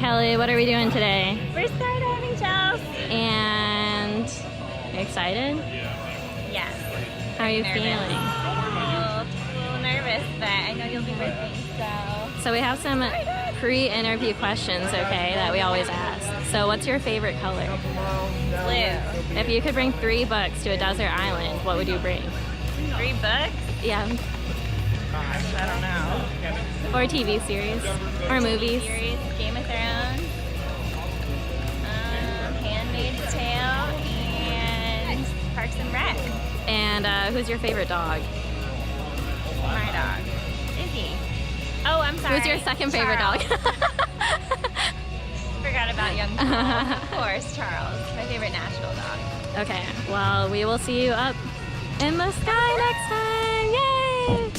Kelly, what are we doing today? We're skydiving, Chels. And are you excited? Yes. How are you Nervous. feeling? A little nervous, but I know you'll be with me, so. So we have some pre-interview questions, okay, that we always ask. So what's your favorite color? Blue. If you could bring 3 books to a desert island, what would you bring? 3 books? Yeah. Gosh, I don't know. Or TV series. Or movies. Series, Game of Thrones, Handmaid's Tale, and Parks and Rec. And who's your favorite dog? My dog. Izzy. Oh, I'm sorry. Who's your second favorite Charles. dog? Forgot about young Charles. Of course, Charles. My favorite national dog. Okay, well, we will see you up in the sky next time. Yay!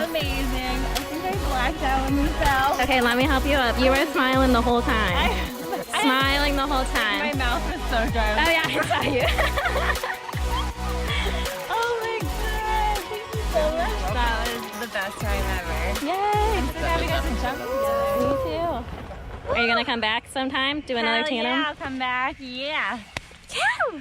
Amazing. I think I blacked out when we fell. Okay, let me help you up. You were smiling the whole time. Smiling the whole time. My mouth was so dry. Oh yeah, I saw you. Oh my god. Thank you so much. That was the best time ever. Yay! I'm so glad we got to jump together. Me too. Are you gonna come back sometime? Do another Hell tandem? yeah, I'll come back. Yeah. Ciao!